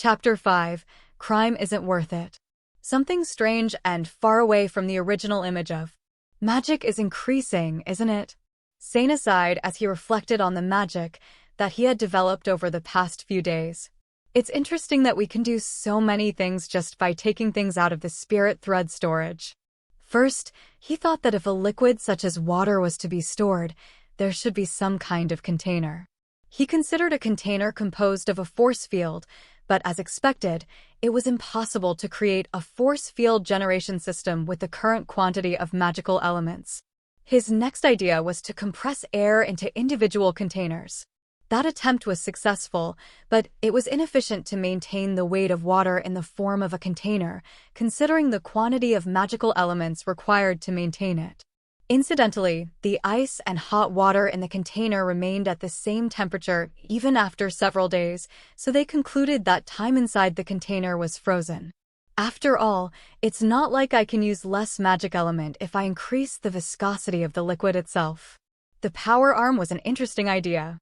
Chapter 5. Crime Isn't Worth It. Something strange and far away from the original image of magic is increasing, isn't it? Sena sighed as he reflected on the magic that he had developed over the past few days. It's interesting that we can do so many things just by taking things out of the spirit thread storage. First, he thought that if a liquid such as water was to be stored, there should be some kind of container. He considered a container composed of a force field, but as expected, it was impossible to create a force field generation system with the current quantity of magical elements. His next idea was to compress air into individual containers. That attempt was successful, but it was inefficient to maintain the weight of water in the form of a container, considering the quantity of magical elements required to maintain it. Incidentally, the ice and hot water in the container remained at the same temperature even after several days, so they concluded that time inside the container was frozen. After all, it's not like I can use less magic element if I increase the viscosity of the liquid itself. The power arm was an interesting idea.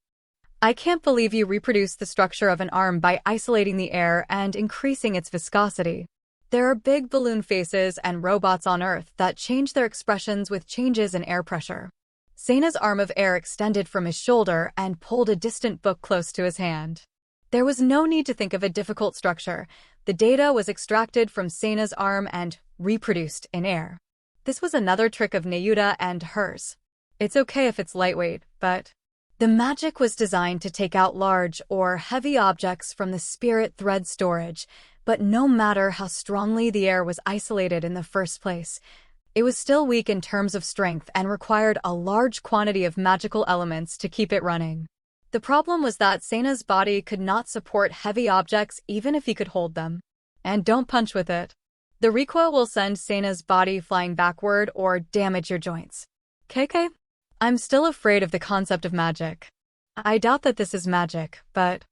I can't believe you reproduced the structure of an arm by isolating the air and increasing its viscosity. There are big balloon faces and robots on Earth that change their expressions with changes in air pressure. Sena's arm of air extended from his shoulder and pulled a distant book close to his hand. There was no need to think of a difficult structure. The data was extracted from Sena's arm and reproduced in air. This was another trick of Nayuta and hers. It's okay if it's lightweight, but the magic was designed to take out large or heavy objects from the spirit thread storage, but no matter how strongly the air was isolated in the first place, it was still weak in terms of strength and required a large quantity of magical elements to keep it running. The problem was that Sena's body could not support heavy objects even if he could hold them. And don't punch with it. The recoil will send Sena's body flying backward or damage your joints. KK? I'm still afraid of the concept of magic. I doubt that this is magic, but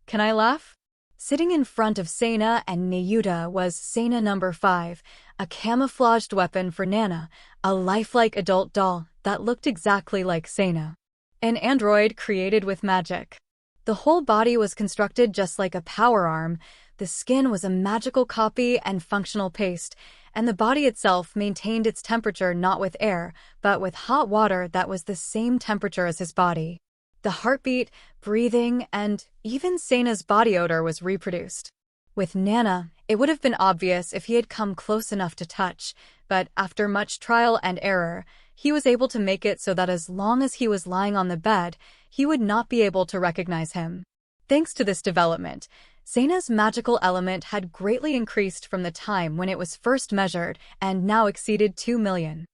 can I laugh? Sitting in front of Sena and Nayuta was Sena number 5, a camouflaged weapon for Nana, a lifelike adult doll that looked exactly like Sena. An android created with magic. The whole body was constructed just like a power arm, the skin was a magical copy and functional paste, and the body itself maintained its temperature not with air, but with hot water that was the same temperature as his body. The heartbeat, breathing, and even Sena's body odor was reproduced. With Nana, it would have been obvious if he had come close enough to touch, but after much trial and error, he was able to make it so that as long as he was lying on the bed, he would not be able to recognize him. Thanks to this development, Sena's magical element had greatly increased from the time when it was first measured and now exceeded 2 million.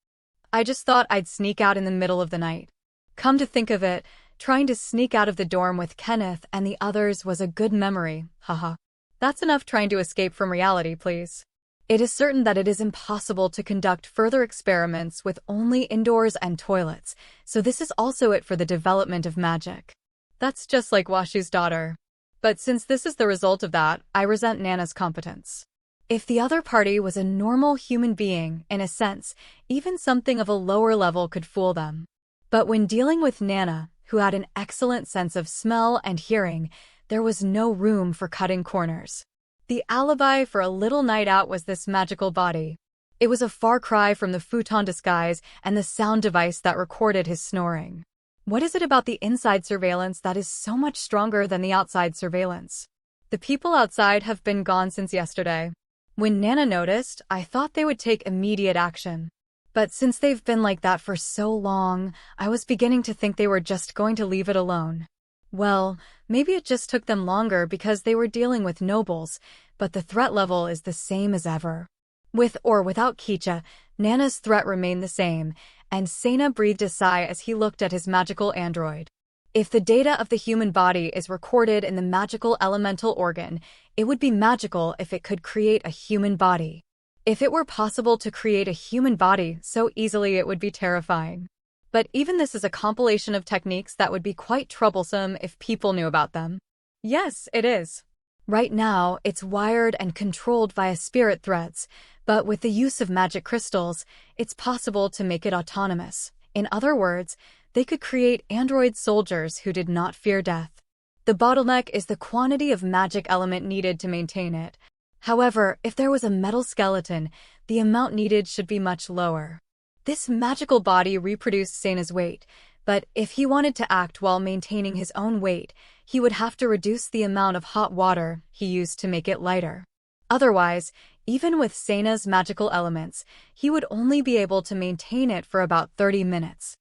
I just thought I'd sneak out in the middle of the night. Come to think of it, trying to sneak out of the dorm with Kenneth and the others was a good memory, haha. That's enough trying to escape from reality, please. It is certain that it is impossible to conduct further experiments with only indoors and toilets, so this is also it for the development of magic. That's just like Washi's daughter. But since this is the result of that, I resent Nana's competence. If the other party was a normal human being, in a sense, even something of a lower level could fool them. But when dealing with Nana, who had an excellent sense of smell and hearing, there was no room for cutting corners. The alibi for a little night out was this magical body. It was a far cry from the futon disguise and the sound device that recorded his snoring. What is it about the inside surveillance that is so much stronger than the outside surveillance? The people outside have been gone since yesterday. When Nana noticed, I thought they would take immediate action. But since they've been like that for so long, I was beginning to think they were just going to leave it alone. Well, maybe it just took them longer because they were dealing with nobles, but the threat level is the same as ever. With or without Kicha, Nana's threat remained the same, and Sena breathed a sigh as he looked at his magical android. If the data of the human body is recorded in the magical elemental organ, it would be magical if it could create a human body. If it were possible to create a human body so easily, it would be terrifying. But even this is a compilation of techniques that would be quite troublesome if people knew about them. Yes, it is. Right now, it's wired and controlled via spirit threads, but with the use of magic crystals, it's possible to make it autonomous. In other words, they could create android soldiers who did not fear death. The bottleneck is the quantity of magic element needed to maintain it. However, if there was a metal skeleton, the amount needed should be much lower. This magical body reproduced Seina's weight, but if he wanted to act while maintaining his own weight, he would have to reduce the amount of hot water he used to make it lighter. Otherwise, even with Seina's magical elements, he would only be able to maintain it for about 30 minutes.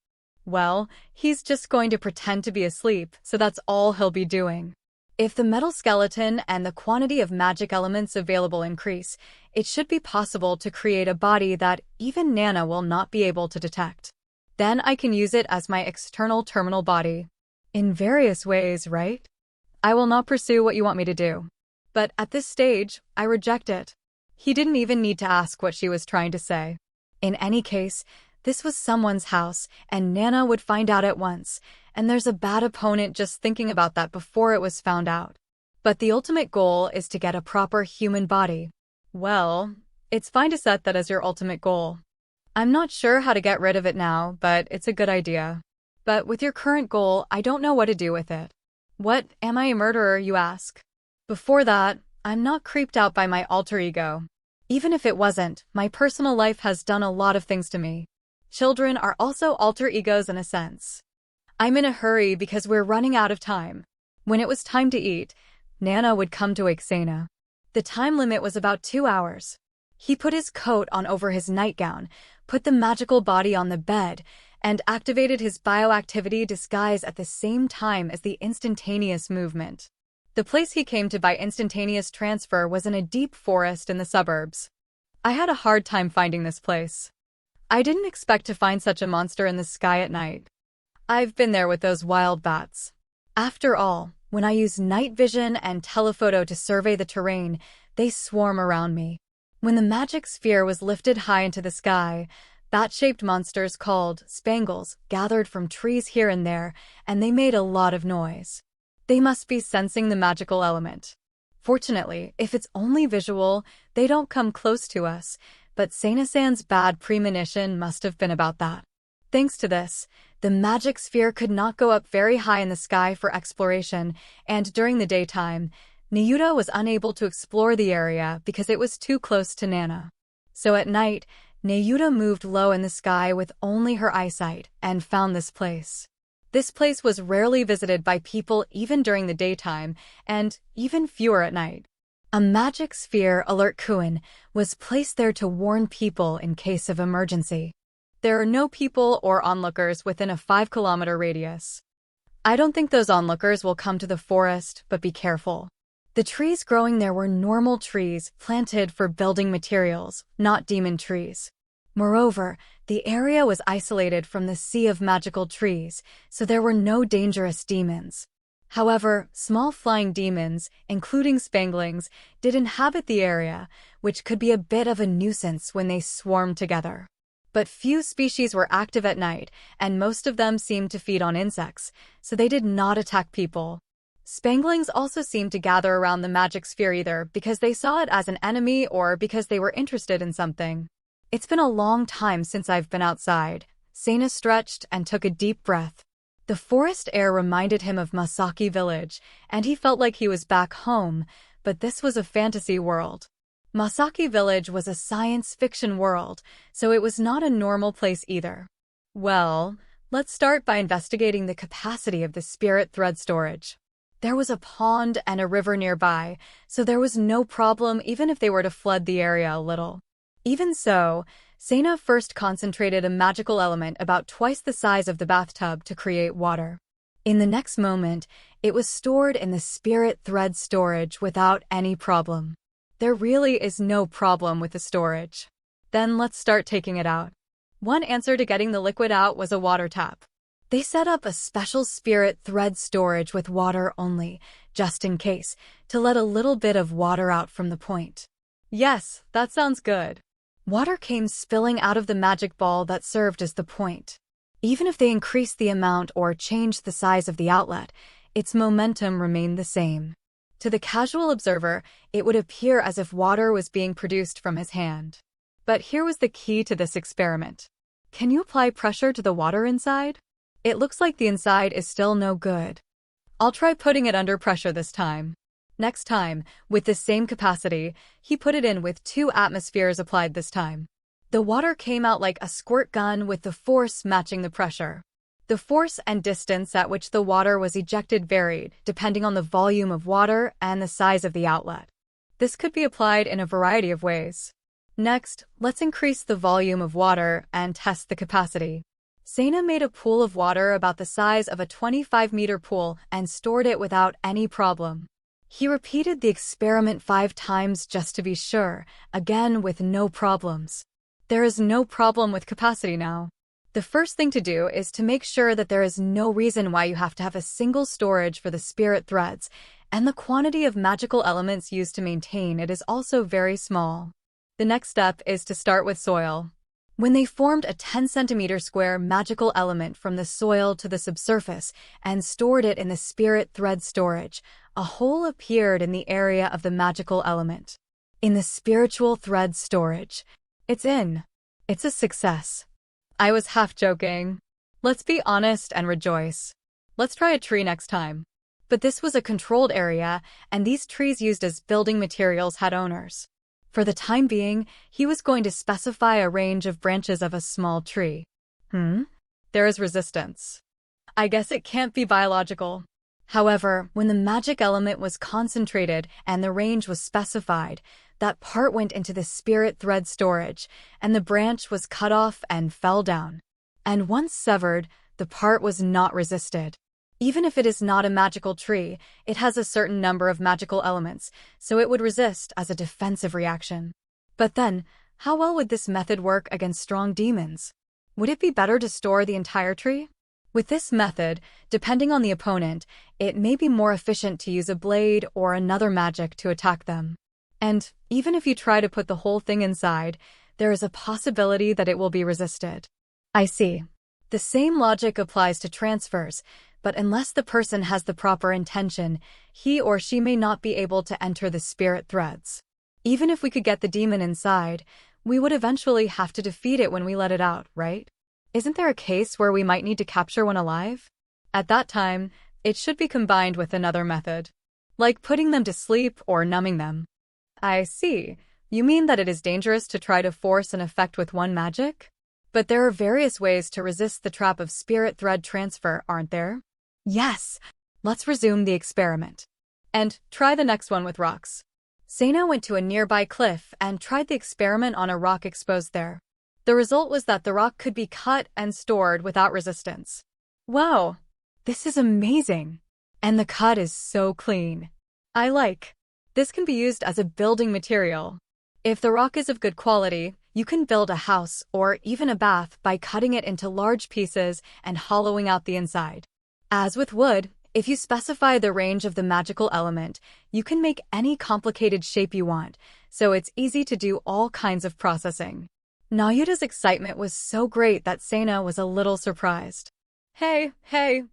Well, he's just going to pretend to be asleep, so that's all he'll be doing. If the metal skeleton and the quantity of magic elements available increase, it should be possible to create a body that even Nana will not be able to detect. Then I can use it as my external terminal body. In various ways, right? I will not pursue what you want me to do. But at this stage, I reject it. He didn't even need to ask what she was trying to say. In any case, this was someone's house, and Nana would find out at once, and there's a bad opponent just thinking about that before it was found out. But the ultimate goal is to get a proper human body. Well, it's fine to set that as your ultimate goal. I'm not sure how to get rid of it now, but it's a good idea. But with your current goal, I don't know what to do with it. What, am I a murderer, you ask? Before that, I'm not creeped out by my alter ego. Even if it wasn't, my personal life has done a lot of things to me. Children are also alter egos in a sense. I'm in a hurry because we're running out of time. When it was time to eat, Nana would come to wake Seina. The time limit was about 2 hours. He put his coat on over his nightgown, put the magical body on the bed, and activated his bioactivity disguise at the same time as the instantaneous movement. The place he came to by instantaneous transfer was in a deep forest in the suburbs. I had a hard time finding this place. I didn't expect to find such a monster in the sky at night. I've been there with those wild bats. After all, when I use night vision and telephoto to survey the terrain, they swarm around me. When the magic sphere was lifted high into the sky, bat-shaped monsters called spangles gathered from trees here and there, and they made a lot of noise. They must be sensing the magical element. Fortunately, if it's only visual, they don't come close to us, but Seina-san's bad premonition must have been about that. Thanks to this, the magic sphere could not go up very high in the sky for exploration, and during the daytime, Nayuta was unable to explore the area because it was too close to Nana. So at night, Nayuta moved low in the sky with only her eyesight and found this place. This place was rarely visited by people even during the daytime, and even fewer at night. A magic sphere alert Kuin was placed there to warn people in case of emergency. There are no people or onlookers within a 5-kilometer radius. I don't think those onlookers will come to the forest, but be careful. The trees growing there were normal trees planted for building materials, not demon trees. Moreover, the area was isolated from the sea of magical trees, so there were no dangerous demons. However, small flying demons, including spanglings, did inhabit the area, which could be a bit of a nuisance when they swarmed together. But few species were active at night, and most of them seemed to feed on insects, so they did not attack people. Spanglings also seemed to gather around the magic sphere either because they saw it as an enemy or because they were interested in something. It's been a long time since I've been outside. Seina stretched and took a deep breath. The forest air reminded him of Masaki Village, and he felt like he was back home, but this was a fantasy world. Masaki Village was a science fiction world, so it was not a normal place either. Well, let's start by investigating the capacity of the spirit thread storage. There was a pond and a river nearby, so there was no problem even if they were to flood the area a little. Even so, Seina first concentrated a magical element about twice the size of the bathtub to create water. In the next moment, it was stored in the spirit thread storage without any problem. There really is no problem with the storage. Then let's start taking it out. One answer to getting the liquid out was a water tap. They set up a special spirit thread storage with water only, just in case, to let a little bit of water out from the point. Yes, that sounds good. Water came spilling out of the magic ball that served as the point. Even if they increased the amount or changed the size of the outlet, its momentum remained the same. To the casual observer, it would appear as if water was being produced from his hand. But here was the key to this experiment. Can you apply pressure to the water inside? It looks like the inside is still no good. I'll try putting it under pressure this time. Next time, with the same capacity, he put it in with 2 atmospheres applied this time. The water came out like a squirt gun with the force matching the pressure. The force and distance at which the water was ejected varied, depending on the volume of water and the size of the outlet. This could be applied in a variety of ways. Next, let's increase the volume of water and test the capacity. Sena made a pool of water about the size of a 25-meter pool and stored it without any problem. He repeated the experiment 5 times just to be sure, again with no problems. There is no problem with capacity now. The first thing to do is to make sure that there is no reason why you have to have a single storage for the spirit threads, and the quantity of magical elements used to maintain it is also very small. The next step is to start with soil. When they formed a 10-centimeter square magical element from the soil to the subsurface and stored it in the spirit thread storage, a hole appeared in the area of the magical element. In the spiritual thread storage, it's a success. I was half joking. Let's be honest and rejoice. Let's try a tree next time. But this was a controlled area, and these trees used as building materials had owners. For the time being, he was going to specify a range of branches of a small tree. There is resistance. I guess it can't be biological. However, when the magic element was concentrated and the range was specified, that part went into the spirit thread storage, and the branch was cut off and fell down. And once severed, the part was not resisted. Even if it is not a magical tree, it has a certain number of magical elements, so it would resist as a defensive reaction. But then, how well would this method work against strong demons? Would it be better to store the entire tree? With this method, depending on the opponent, it may be more efficient to use a blade or another magic to attack them. And even if you try to put the whole thing inside, there is a possibility that it will be resisted. I see. The same logic applies to transfers, but unless the person has the proper intention, he or she may not be able to enter the spirit threads. Even if we could get the demon inside, we would eventually have to defeat it when we let it out, right? Isn't there a case where we might need to capture one alive? At that time, it should be combined with another method, like putting them to sleep or numbing them. I see. You mean that it is dangerous to try to force an effect with one magic? But there are various ways to resist the trap of spirit thread transfer, aren't there? Yes! Let's resume the experiment. And try the next one with rocks. Sena went to a nearby cliff and tried the experiment on a rock exposed there. The result was that the rock could be cut and stored without resistance. Wow! This is amazing! And the cut is so clean. I like. This can be used as a building material. If the rock is of good quality, you can build a house or even a bath by cutting it into large pieces and hollowing out the inside. As with wood, if you specify the range of the magical element, you can make any complicated shape you want, so it's easy to do all kinds of processing. Nayuta's excitement was so great that Sena was a little surprised. Hey,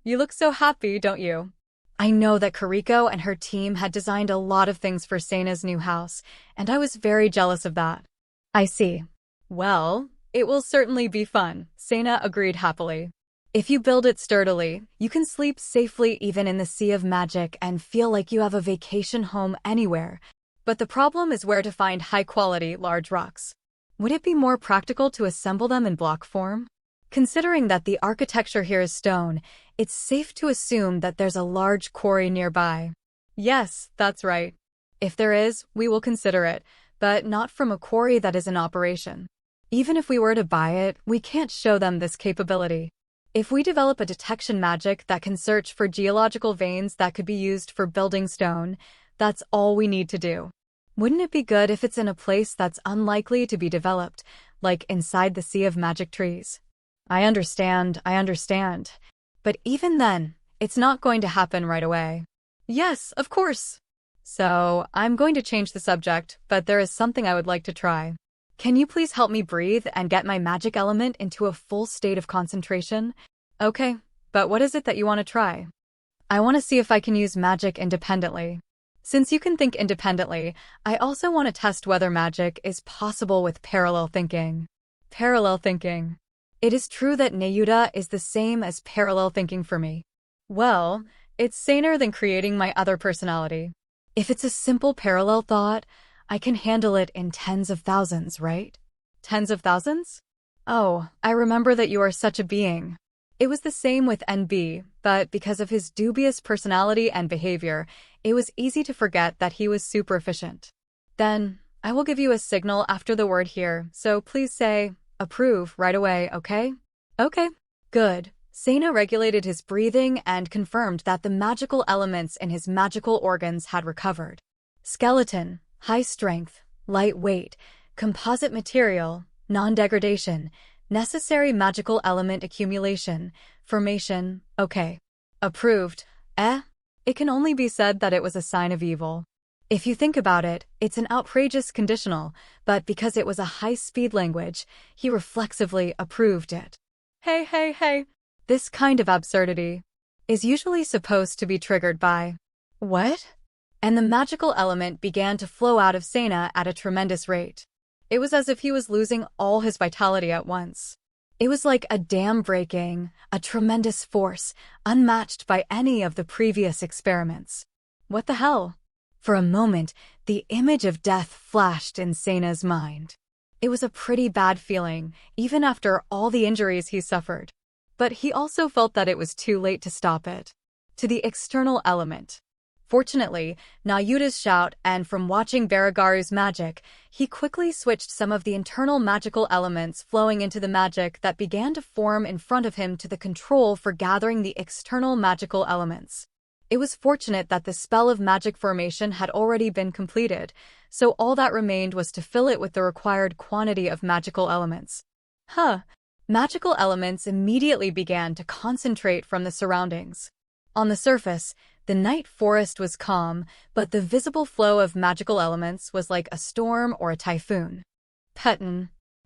you look so happy, don't you? I know that Kariko and her team had designed a lot of things for Sena's new house, and I was very jealous of that. I see. Well, it will certainly be fun, Sena agreed happily. If you build it sturdily, you can sleep safely even in the sea of magic and feel like you have a vacation home anywhere. But the problem is where to find high-quality, large rocks. Would it be more practical to assemble them in block form? Considering that the architecture here is stone, it's safe to assume that there's a large quarry nearby. Yes, that's right. If there is, we will consider it, but not from a quarry that is in operation. Even if we were to buy it, we can't show them this capability. If we develop a detection magic that can search for geological veins that could be used for building stone, that's all we need to do. Wouldn't it be good if it's in a place that's unlikely to be developed, like inside the sea of magic trees? I understand. But even then, it's not going to happen right away. Yes, of course. So, I'm going to change the subject, but there is something I would like to try. Can you please help me breathe and get my magic element into a full state of concentration? Okay, but what is it that you want to try? I want to see if I can use magic independently. Since you can think independently, I also want to test whether magic is possible with parallel thinking. Parallel thinking. It is true that Nayuta is the same as parallel thinking for me. Well, It's saner than creating my other personality. If it's a simple parallel thought, I can handle it in tens of thousands, right? Tens of thousands? Oh, I remember that you are such a being. It was the same with NB, but because of his dubious personality and behavior, it was easy to forget that he was super efficient. Then, I will give you a signal after the word here, so please say, approve right away, okay? Okay. Good. Sena regulated his breathing and confirmed that the magical elements in his magical organs had recovered. Skeleton, high strength, light weight, composite material, non-degradation, necessary magical element accumulation, formation, okay. Approved. It can only be said that it was a sign of evil. If you think about it, it's an outrageous conditional, but because it was a high-speed language, he reflexively approved it. Hey. This kind of absurdity is usually supposed to be triggered by what? And the magical element began to flow out of Sena at a tremendous rate. It was as if he was losing all his vitality at once. It was like a dam breaking, a tremendous force, unmatched by any of the previous experiments. What the hell? For a moment, the image of death flashed in Sena's mind. It was a pretty bad feeling, even after all the injuries he suffered. But he also felt that it was too late to stop it. To the external element. Fortunately, Nayuta's shout and from watching Baragaru's magic, he quickly switched some of the internal magical elements flowing into the magic that began to form in front of him to the control for gathering the external magical elements. It was fortunate that the spell of magic formation had already been completed, so all that remained was to fill it with the required quantity of magical elements. Magical elements immediately began to concentrate from the surroundings. On the surface, the night forest was calm, but the visible flow of magical elements was like a storm or a typhoon.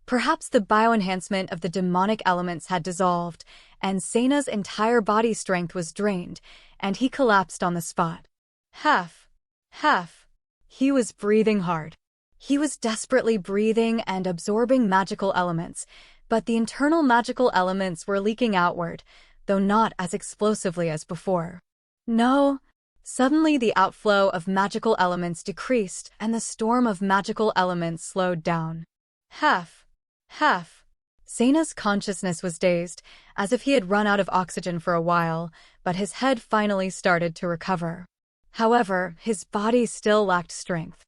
Perhaps the bioenhancement of the demonic elements had dissolved, and Sena's entire body strength was drained, and he collapsed on the spot. Half. He was breathing hard. He was desperately breathing and absorbing magical elements, but the internal magical elements were leaking outward, though not as explosively as before. No. Suddenly the outflow of magical elements decreased, and the storm of magical elements slowed down. Half. Sena's consciousness was dazed, as if he had run out of oxygen for a while, but his head finally started to recover. However, his body still lacked strength.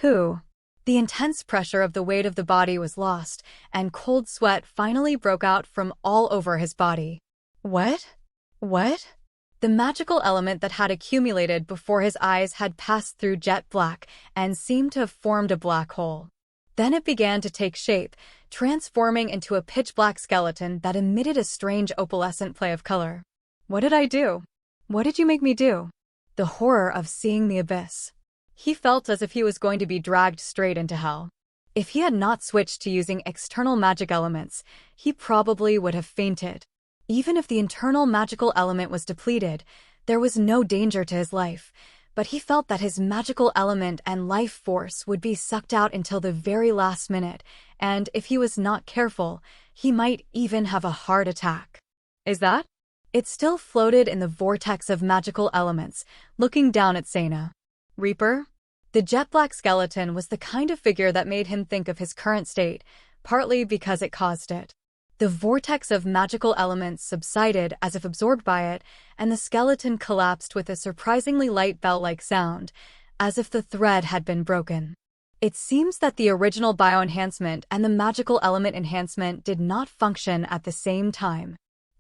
The intense pressure of the weight of the body was lost, and cold sweat finally broke out from all over his body. What? The magical element that had accumulated before his eyes had passed through jet black and seemed to have formed a black hole. Then it began to take shape, transforming into a pitch-black skeleton that emitted a strange opalescent play of color. What did I do? What did you make me do? The horror of seeing the abyss. He felt as if he was going to be dragged straight into hell. If he had not switched to using external magic elements, he probably would have fainted. Even if the internal magical element was depleted, there was no danger to his life, but he felt that his magical element and life force would be sucked out until the very last minute, and if he was not careful, he might even have a heart attack. Is that? It still floated in the vortex of magical elements, looking down at Sena. Reaper? The jet-black skeleton was the kind of figure that made him think of his current state, partly because it caused it. The vortex of magical elements subsided as if absorbed by it, and the skeleton collapsed with a surprisingly light bell-like sound, as if the thread had been broken. It seems that the original bioenhancement and the magical element enhancement did not function at the same time.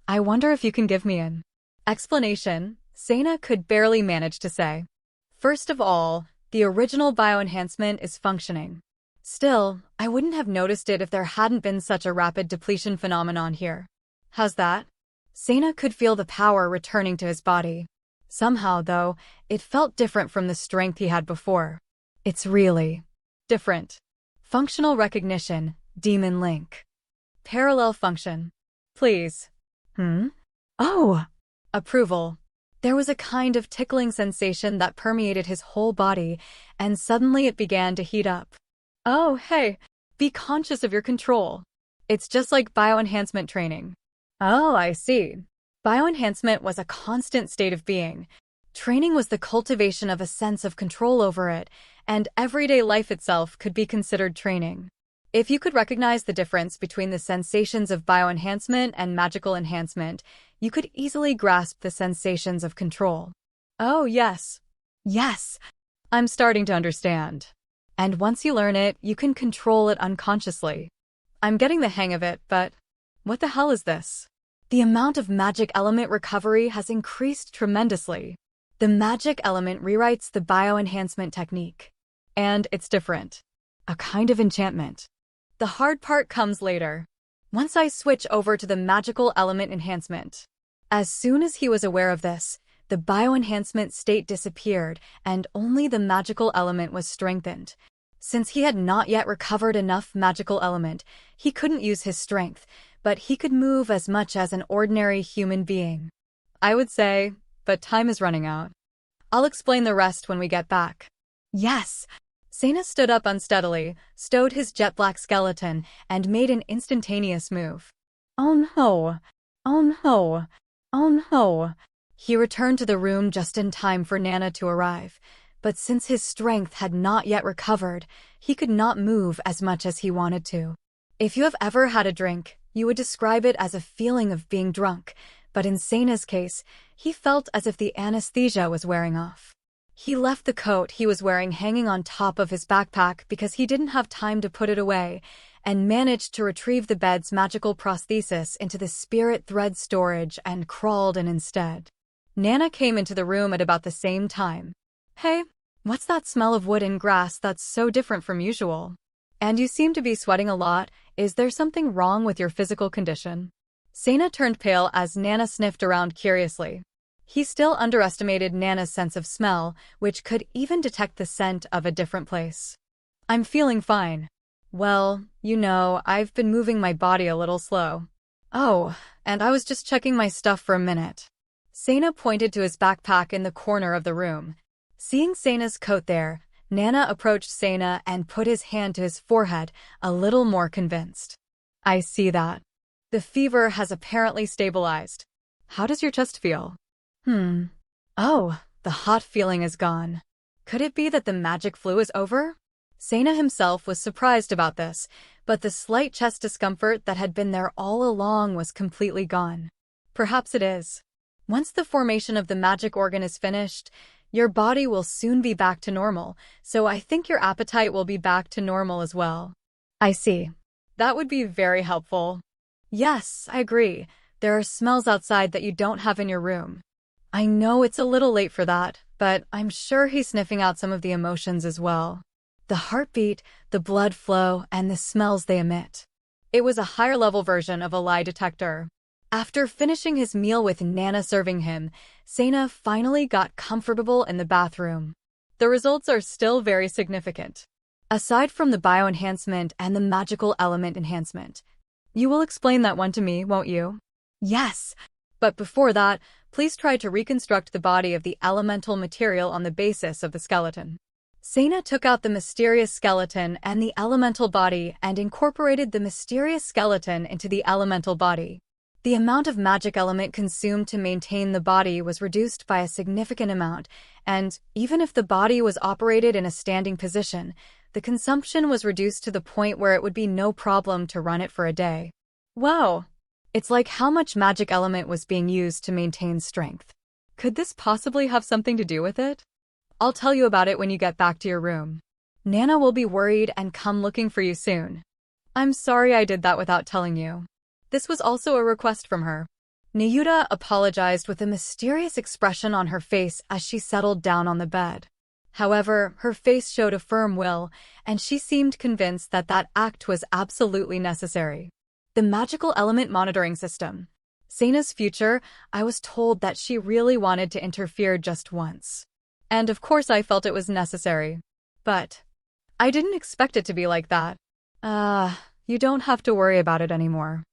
I wonder if you can give me an explanation, Sena could barely manage to say. First of all, the original bioenhancement is functioning. Still, I wouldn't have noticed it if there hadn't been such a rapid depletion phenomenon here. How's that? Sena could feel the power returning to his body. Somehow, though, it felt different from the strength he had before. It's really different. Functional recognition, Demon Link. Parallel function. Please. Oh! Approval. There was a kind of tickling sensation that permeated his whole body, and suddenly it began to heat up. Oh, hey, be conscious of your control. It's just like bioenhancement training. Oh, I see. Bioenhancement was a constant state of being, Training was the cultivation of a sense of control over it, and everyday life itself could be considered training. If you could recognize the difference between the sensations of bioenhancement and magical enhancement, you could easily grasp the sensations of control. Oh, yes. Yes. I'm starting to understand. And once you learn it, you can control it unconsciously. I'm getting the hang of it, but what the hell is this? The amount of magic element recovery has increased tremendously. The magic element rewrites the bioenhancement technique. And it's different. A kind of enchantment. The hard part comes later. Once I switch over to the magical element enhancement. As soon as he was aware of this, the bioenhancement state disappeared and only the magical element was strengthened. Since he had not yet recovered enough magical element, he couldn't use his strength, but he could move as much as an ordinary human being. I would say, but time is running out. I'll explain the rest when we get back. Yes. Sena stood up unsteadily, stowed his jet-black skeleton, and made an instantaneous move. Oh no! Oh no! Oh no! He returned to the room just in time for Nana to arrive, but since his strength had not yet recovered, he could not move as much as he wanted to. If you have ever had a drink, you would describe it as a feeling of being drunk, but in Sena's case, he felt as if the anesthesia was wearing off. He left the coat he was wearing hanging on top of his backpack because he didn't have time to put it away, and managed to retrieve the bed's magical prosthesis into the spirit thread storage and crawled in instead. Nana came into the room at about the same time. Hey, what's that smell of wood and grass that's so different from usual? And you seem to be sweating a lot. Is there something wrong with your physical condition? Sena turned pale as Nana sniffed around curiously. He still underestimated Nana's sense of smell, which could even detect the scent of a different place. I'm feeling fine. Well, you know, I've been moving my body a little slow. Oh, and I was just checking my stuff for a minute. Sena pointed to his backpack in the corner of the room. Seeing Sena's coat there, Nana approached Sena and put his hand to his forehead, a little more convinced. I see that. The fever has apparently stabilized. How does your chest feel? Oh, the hot feeling is gone. Could it be that the magic flu is over? Sena himself was surprised about this, but the slight chest discomfort that had been there all along was completely gone. Perhaps it is. Once the formation of the magic organ is finished, your body will soon be back to normal, so I think your appetite will be back to normal as well. I see. That would be very helpful. Yes, I agree. There are smells outside that you don't have in your room. I know it's a little late for that, but I'm sure he's sniffing out some of the emotions as well. The heartbeat, the blood flow, and the smells they emit. It was a higher-level version of a lie detector. After finishing his meal with Nana serving him, Sena finally got comfortable in the bathroom. The results are still very significant. Aside from the bioenhancement and the magical element enhancement. You will explain that one to me, won't you? Yes. But before that, please try to reconstruct the body of the elemental material on the basis of the skeleton. Sena took out the mysterious skeleton and the elemental body and incorporated the mysterious skeleton into the elemental body. The amount of magic element consumed to maintain the body was reduced by a significant amount, and even if the body was operated in a standing position, the consumption was reduced to the point where it would be no problem to run it for a day. Wow! It's like how much magic element was being used to maintain strength. Could this possibly have something to do with it? I'll tell you about it when you get back to your room. Nana will be worried and come looking for you soon. I'm sorry I did that without telling you. This was also a request from her. Nayuta apologized with a mysterious expression on her face as she settled down on the bed. However, her face showed a firm will, and she seemed convinced that that act was absolutely necessary. The magical element monitoring system. Sena's future, I was told that she really wanted to interfere just once. And of course I felt it was necessary. But I didn't expect it to be like that. You don't have to worry about it anymore.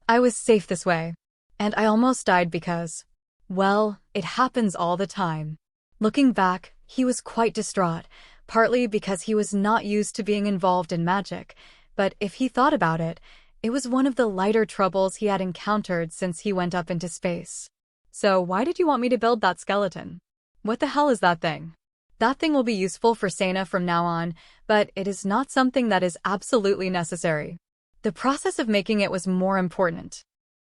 I was safe this way. And I almost died because, well, it happens all the time. Looking back, he was quite distraught, partly because he was not used to being involved in magic, but if he thought about it, it was one of the lighter troubles he had encountered since he went up into space. So why did you want me to build that skeleton? What the hell is that thing? That thing will be useful for Sana from now on, but it is not something that is absolutely necessary. The process of making it was more important.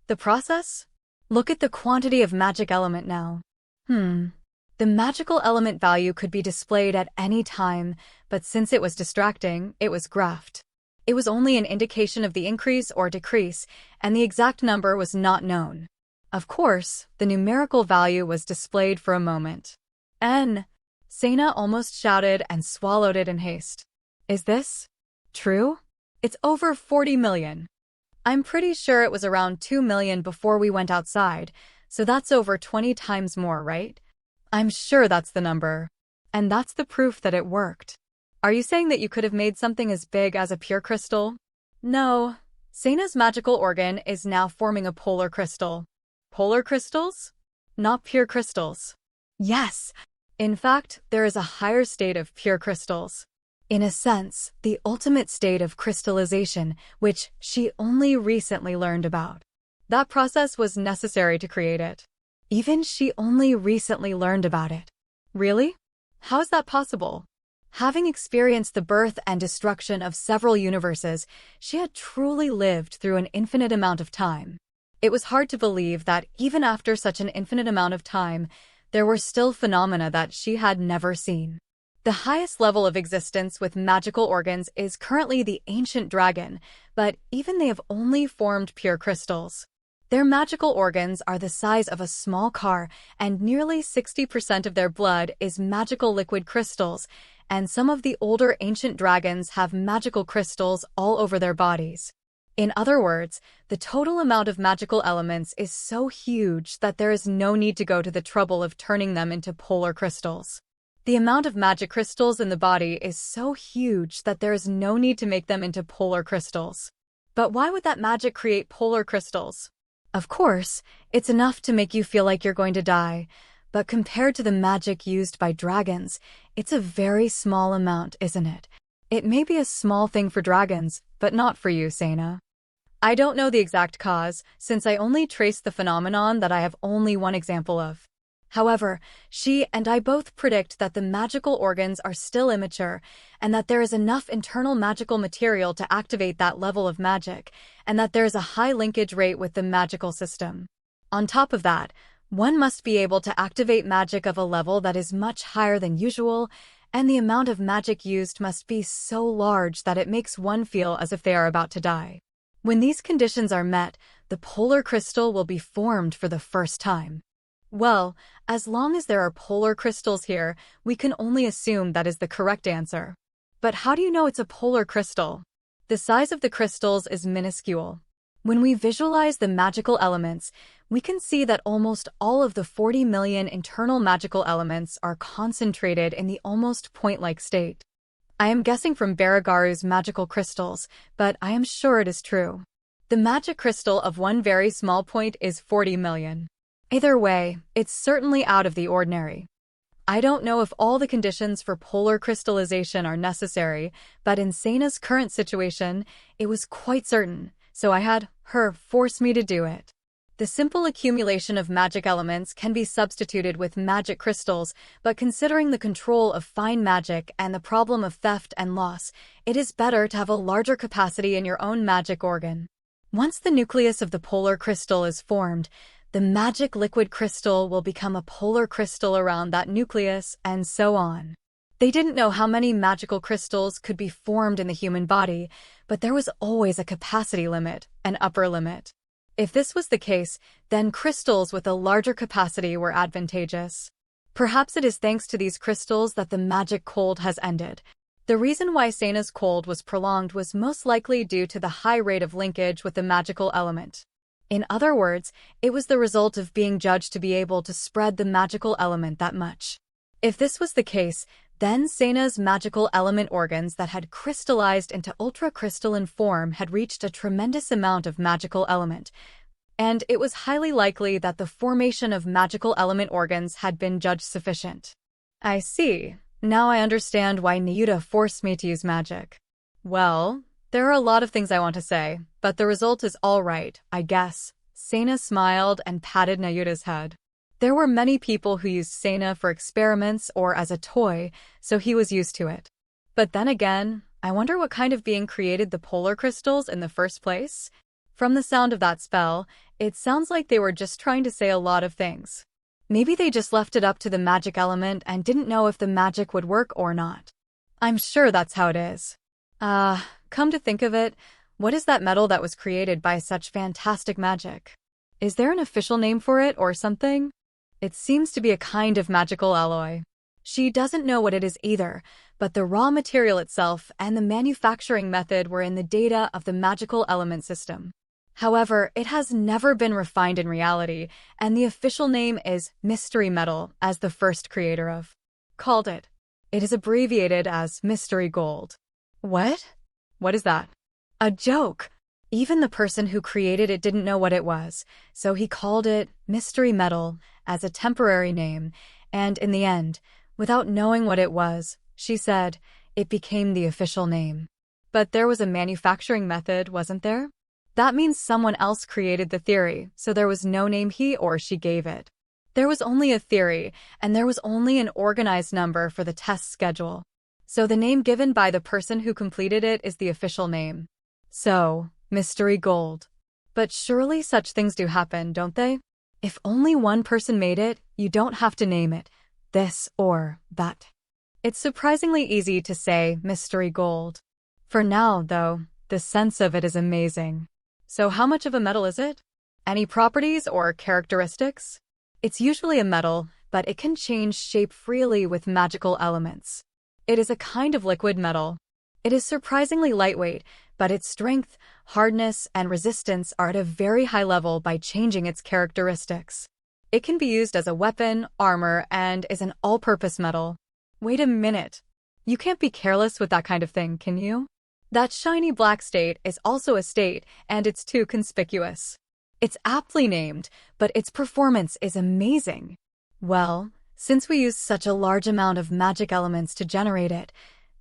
The process? Look at the quantity of magic element now. The magical element value could be displayed at any time, but since it was distracting, it was graphed. It was only an indication of the increase or decrease, and the exact number was not known. Of course, the numerical value was displayed for a moment. N. Sana almost shouted and swallowed it in haste. Is this true? It's over 40 million. I'm pretty sure it was around 2 million before we went outside, so that's over 20 times more, right? I'm sure that's the number. And that's the proof that it worked. Are you saying that you could have made something as big as a pure crystal? No. Sana's magical organ is now forming a polar crystal. Polar crystals? Not pure crystals. Yes. In fact, there is a higher state of pure crystals. In a sense, the ultimate state of crystallization, which she only recently learned about. That process was necessary to create it. Even she only recently learned about it. Really? How is that possible? Having experienced the birth and destruction of several universes, she had truly lived through an infinite amount of time. It was hard to believe that even after such an infinite amount of time, there were still phenomena that she had never seen. The highest level of existence with magical organs is currently the ancient dragon, but even they have only formed pure crystals. Their magical organs are the size of a small car, and nearly 60% of their blood is magical liquid crystals, and some of the older ancient dragons have magical crystals all over their bodies. In other words, the total amount of magical elements is so huge that there is no need to go to the trouble of turning them into polar crystals. The amount of magic crystals in the body is so huge that there is no need to make them into polar crystals. But why would that magic create polar crystals? Of course, it's enough to make you feel like you're going to die, but compared to the magic used by dragons, it's a very small amount, isn't it? It may be a small thing for dragons, but not for you, Sana. I don't know the exact cause, since I only traced the phenomenon that I have only one example of. However, she and I both predict that the magical organs are still immature, and that there is enough internal magical material to activate that level of magic, and that there is a high linkage rate with the magical system. On top of that, one must be able to activate magic of a level that is much higher than usual, and the amount of magic used must be so large that it makes one feel as if they are about to die. When these conditions are met, the polar crystal will be formed for the first time. Well, as long as there are polar crystals here, we can only assume that is the correct answer. But how do you know it's a polar crystal? The size of the crystals is minuscule. When we visualize the magical elements, we can see that almost all of the 40 million internal magical elements are concentrated in the almost point-like state. I am guessing from Baragaru's magical crystals, but I am sure it is true. The magic crystal of one very small point is 40 million. Either way, it's certainly out of the ordinary. I don't know if all the conditions for polar crystallization are necessary, but in Sana's current situation, it was quite certain, so I had her force me to do it. The simple accumulation of magic elements can be substituted with magic crystals, but considering the control of fine magic and the problem of theft and loss, it is better to have a larger capacity in your own magic organ. Once the nucleus of the polar crystal is formed, the magic liquid crystal will become a polar crystal around that nucleus, and so on. They didn't know how many magical crystals could be formed in the human body, but there was always a capacity limit, an upper limit. If this was the case, then crystals with a larger capacity were advantageous. Perhaps it is thanks to these crystals that the magic cold has ended. The reason why Sana's cold was prolonged was most likely due to the high rate of linkage with the magical element. In other words, it was the result of being judged to be able to spread the magical element that much. If this was the case, then Sana's magical element organs that had crystallized into ultra-crystalline form had reached a tremendous amount of magical element, and it was highly likely that the formation of magical element organs had been judged sufficient. I see. Now I understand why Nyuta forced me to use magic. Well, there are a lot of things I want to say, but the result is all right, I guess. Sana smiled and patted Nayuta's head. There were many people who used Sena for experiments or as a toy, so he was used to it. But then again, I wonder what kind of being created the polar crystals in the first place? From the sound of that spell, it sounds like they were just trying to say a lot of things. Maybe they just left it up to the magic element and didn't know if the magic would work or not. I'm sure that's how it is. Come to think of it, what is that metal that was created by such fantastic magic? Is there an official name for it or something? It seems to be a kind of magical alloy. She doesn't know what it is either, but the raw material itself and the manufacturing method were in the data of the magical element system. However, it has never been refined in reality, and the official name is Mystery Metal, as the first creator of called it. It is abbreviated as Mystery Gold. What? What is that? A joke. Even the person who created it didn't know what it was, so he called it Mystery Metal as a temporary name, and in the end, without knowing what it was, she said, it became the official name. But there was a manufacturing method, wasn't there? That means someone else created the theory, so there was no name he or she gave it. There was only a theory, and there was only an organized number for the test schedule. So the name given by the person who completed it is the official name. So, Mystery Gold. But surely such things do happen, don't they? If only one person made it, you don't have to name it this or that. It's surprisingly easy to say Mystery Gold. For now, though, the sense of it is amazing. So how much of a metal is it? Any properties or characteristics? It's usually a metal, but it can change shape freely with magical elements. It is a kind of liquid metal. It is surprisingly lightweight, but its strength, hardness, and resistance are at a very high level by changing its characteristics. It can be used as a weapon, armor, and is an all-purpose metal. Wait a minute. You can't be careless with that kind of thing, can you? That shiny black state is also a state, and it's too conspicuous. It's aptly named, but its performance is amazing. Well, since we use such a large amount of magic elements to generate it,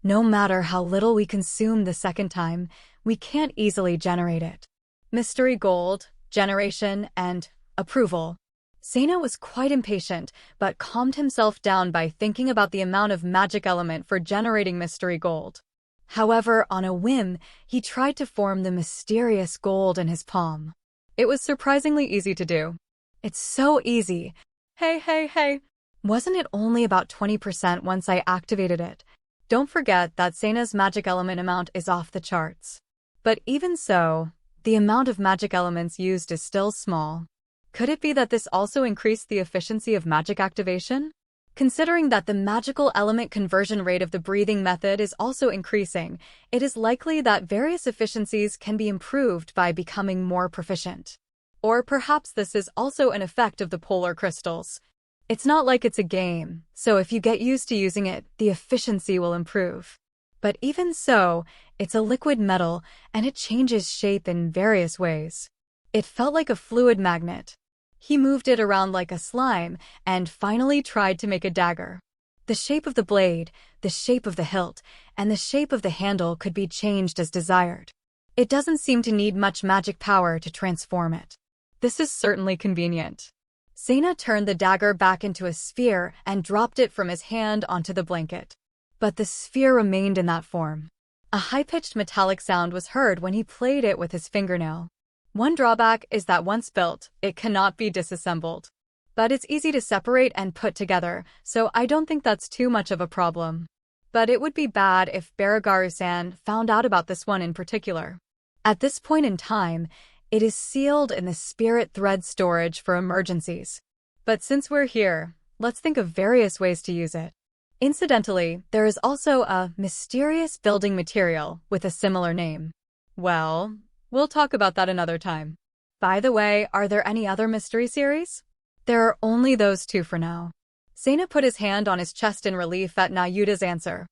no matter how little we consume the second time, we can't easily generate it. Mystery Gold, generation, and approval. Sena was quite impatient, but calmed himself down by thinking about the amount of magic element for generating Mystery Gold. However, on a whim, he tried to form the mysterious gold in his palm. It was surprisingly easy to do. It's so easy. Hey. Wasn't it only about 20% once I activated it? Don't forget that Sena's magic element amount is off the charts. But even so, the amount of magic elements used is still small. Could it be that this also increased the efficiency of magic activation? Considering that the magical element conversion rate of the breathing method is also increasing, it is likely that various efficiencies can be improved by becoming more proficient. Or perhaps this is also an effect of the polar crystals. It's not like it's a game, so if you get used to using it, the efficiency will improve. But even so, it's a liquid metal, and it changes shape in various ways. It felt like a fluid magnet. He moved it around like a slime, and finally tried to make a dagger. The shape of the blade, the shape of the hilt, and the shape of the handle could be changed as desired. It doesn't seem to need much magic power to transform it. This is certainly convenient. Sena turned the dagger back into a sphere and dropped it from his hand onto the blanket. But the sphere remained in that form. A high-pitched metallic sound was heard when he played it with his fingernail. One drawback is that once built, it cannot be disassembled. But it's easy to separate and put together, so I don't think that's too much of a problem. But it would be bad if Baragaru-san found out about this one in particular. At this point in time, it is sealed in the spirit thread storage for emergencies. But since we're here, let's think of various ways to use it. Incidentally, there is also a mysterious building material with a similar name. Well, we'll talk about that another time. By the way, are there any other mystery series? There are only those two for now. Sena put his hand on his chest in relief at Nayuta's answer.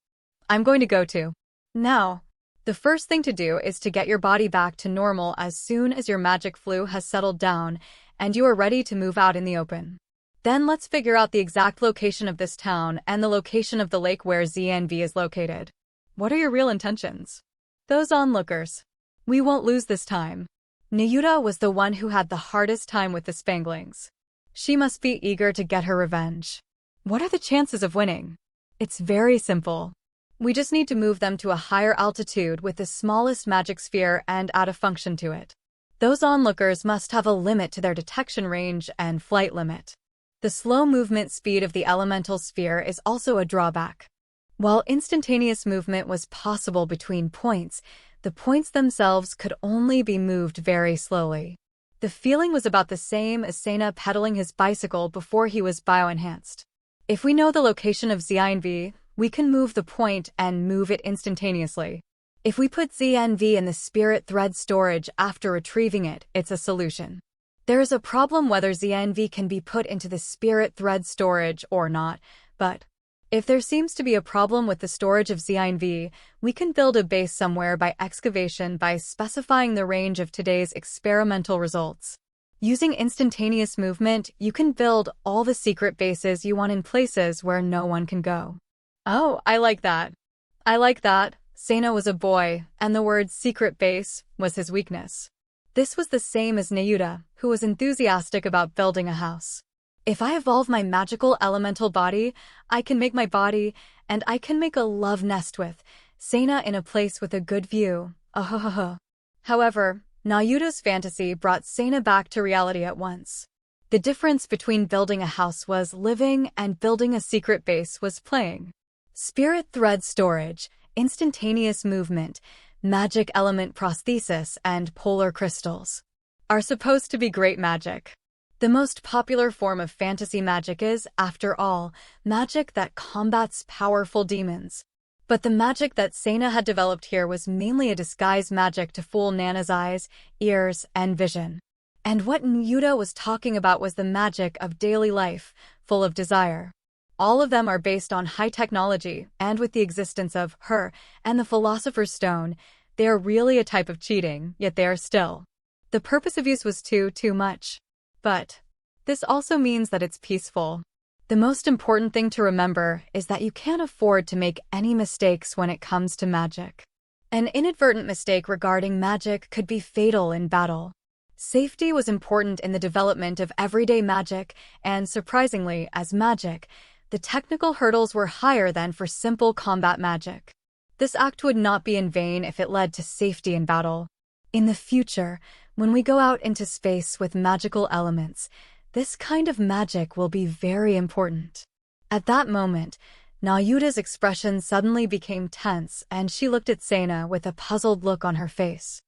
I'm going to go too. Now, the first thing to do is to get your body back to normal as soon as your magic flu has settled down and you are ready to move out in the open. Then let's figure out the exact location of this town and the location of the lake where ZNV is located. What are your real intentions? Those onlookers. We won't lose this time. Nayuta was the one who had the hardest time with the Spanglings. She must be eager to get her revenge. What are the chances of winning? It's very simple. We just need to move them to a higher altitude with the smallest magic sphere and add a function to it. Those onlookers must have a limit to their detection range and flight limit. The slow movement speed of the elemental sphere is also a drawback. While instantaneous movement was possible between points, the points themselves could only be moved very slowly. The feeling was about the same as Sena pedaling his bicycle before he was bioenhanced. If we know the location of ZNV, we can move the point and move it instantaneously. If we put ZNV in the spirit thread storage after retrieving it, it's a solution. There is a problem whether ZNV can be put into the spirit thread storage or not, but if there seems to be a problem with the storage of ZNV, we can build a base somewhere by excavation by specifying the range of today's experimental results. Using instantaneous movement, you can build all the secret bases you want in places where no one can go. Oh, I like that. I like that. Sena was a boy, and the word secret base was his weakness. This was the same as Nayuta, who was enthusiastic about building a house. If I evolve my magical elemental body, I can make my body, and I can make a love nest with Sena in a place with a good view. However, Nayuta's fantasy brought Sena back to reality at once. The difference between building a house was living and building a secret base was playing. Spirit thread storage, instantaneous movement, magic element prosthesis, and polar crystals are supposed to be great magic. The most popular form of fantasy magic is, after all, magic that combats powerful demons. But the magic that Sena had developed here was mainly a disguise magic to fool Nana's eyes, ears, and vision. And what Nayuta was talking about was the magic of daily life, full of desire. All of them are based on high technology, and with the existence of her and the Philosopher's Stone, they are really a type of cheating, yet they are still. The purpose of use was too much. But this also means that it's peaceful. The most important thing to remember is that you can't afford to make any mistakes when it comes to magic. An inadvertent mistake regarding magic could be fatal in battle. Safety was important in the development of everyday magic, and surprisingly, as magic, the technical hurdles were higher than for simple combat magic. This act would not be in vain if it led to safety in battle. In the future, when we go out into space with magical elements, this kind of magic will be very important. At that moment, Nayuta's expression suddenly became tense and she looked at Sena with a puzzled look on her face.